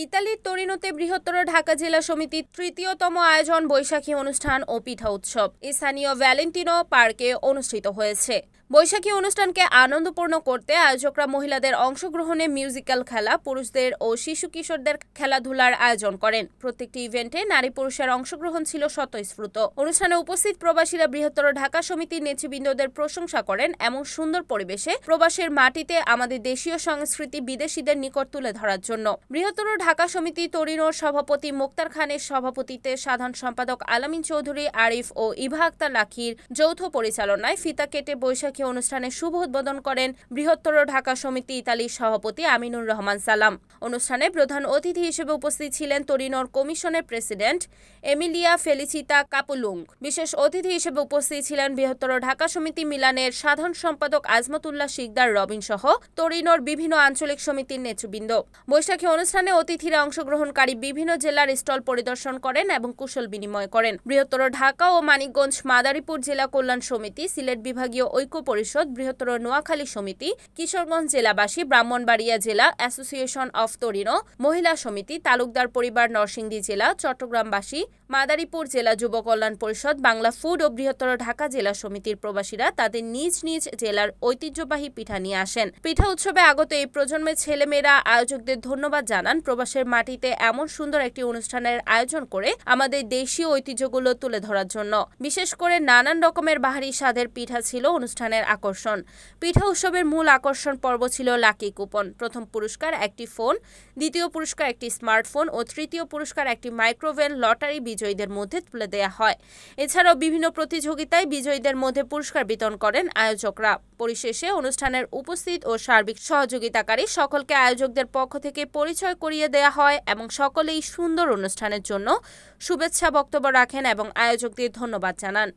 ইতালির তোরিনোতে বৃহত্তর ঢাকা জেলা সমিতির তৃতীয়তম আয়োজন বৈশাখী অনুষ্ঠান ও পিঠা উৎসব স্থানীয় ভ্যালেন্টিনো পার্কে অনুষ্ঠিত হয়েছে। বৈশাখী অনুষ্ঠানকে আনন্দপূর্ণ করতে আয়োজকরা মহিলাদের অংশগ্রহণে মিউজিক্যাল খেলা, পুরুষদের ও শিশু কিশোরদের খেলাধুলার আয়োজন করেন। প্রত্যেকটি ইভেন্টে নারী পুরুষের অংশগ্রহণ ছিল স্বতঃস্ফূর্ত। অনুষ্ঠানে উপস্থিত প্রবাসীরা বৃহত্তর ঢাকা সমিতির নেতৃবৃন্দদের প্রশংসা করেন। এমন সুন্দর পরিবেশে প্রবাসের মাটিতে আমাদের দেশীয় সংস্কৃতি বিদেশিদের নিকট তুলে ধরার জন্য বৃহত্তর ঢাকা সমিতি তোরিনোর সভাপতি মোক্তার খানের সভাপতিত্বে সাধারণ সম্পাদক আলামিন চৌধুরী, আরিফ ও ইভা আক্তার লাখির যৌথ পরিচালনায় ফিতা কেটে বৈশাখী অনুষ্ঠানে শুভ উদ্বোধন করেন বৃহত্তর ঢাকা সমিতি ইতালির সভাপতি আমিনুর রহমান সালাম। অনুষ্ঠানে প্রধান অতিথি হিসেবে উপস্থিত ছিলেন তোরিনোর কমিশনের প্রেসিডেন্ট এমিলিয়া ফেলিচিতা কাপুলুং। বিশেষ অতিথি হিসেবে উপস্থিত ছিলেন বৃহত্তর ঢাকা সমিতি মিলানের সাধারণ সম্পাদক আজমতুল্লাহ শিকদার রবিন সহ তোরিনোর বিভিন্ন আঞ্চলিক সমিতির নেতৃবৃন্দ। বৈশাখী অনুষ্ঠানে অতিথিরা অংশগ্রহণকারী বিভিন্ন জেলার স্টল পরিদর্শন করেন এবং কুশল বিনিময় করেন। বৃহত্তর ঢাকা ও মানিকগঞ্জ মাদারীপুর জেলা কল্যাণ সমিতি, সিলেট বিভাগীয় ঐক্য পরিষদ, বৃহত্তর নোয়াখালী সমিতি, কিশোরগঞ্জ জেলাবাসী, ব্রাহ্মণবাড়িয়া জেলা অ্যাসোসিয়েশন অফ তোরিনো, মহিলা সমিতি, তালুকদার পরিবার নরসিংদী জেলা, চট্টগ্রামবাসী, মাদারীপুর জেলা যুব কল্যাণ পরিষদ, বাংলা ফুড ও বৃহত্তর ঢাকা জেলা সমিতির প্রবাসীরা তাদের নিজ নিজ জেলার ঐতিহ্যবাহী পিঠা নিয়ে আসেন। পিঠা উৎসবে আগত এই প্রজন্মের ছেলেমেয়েরা আয়োজকদের ধন্যবাদ জানান। প্রবাসের মাটিতে এমন সুন্দর একটি অনুষ্ঠানের আয়োজন করে আমাদের দেশীয় ঐতিহ্যগুলো তুলে ধরার জন্য। বিশেষ করে নানান রকমের বাহারি স্বাদের পিঠা ছিল অনুষ্ঠানের আকর্ষণ। পিঠা উৎসবের মূল আকর্ষণ পর্ব ছিল লাকি কুপন। প্রথম পুরস্কার একটি ফোন, দ্বিতীয় পুরস্কার একটি স্মার্টফোন ও তৃতীয় পুরস্কার একটি মাইক্রোওয়েভ লটারি বিজয়ীদের মধ্যে তুলে দেওয়া হয়। এছাড়াও বিভিন্ন প্রতিযোগিতায় বিজয়ীদের মধ্যে পুরস্কার বিতরণ করেন আয়োজকরা। পরিশেষে অনুষ্ঠানের উপস্থিত ও সার্বিক সহযোগিতাকারী সকলকে আয়োজকদের পক্ষ থেকে পরিচয় করিয়ে দেওয়া হয় এবং সকলেই সুন্দর অনুষ্ঠানের জন্য শুভেচ্ছা বক্তব্য রাখেন এবং আয়োজকদের ধন্যবাদ জানান।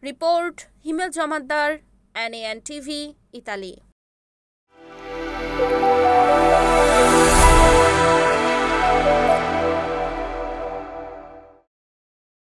রিপোর্ট হিমেল জমাদ্দার, NAN TV, ইতালি।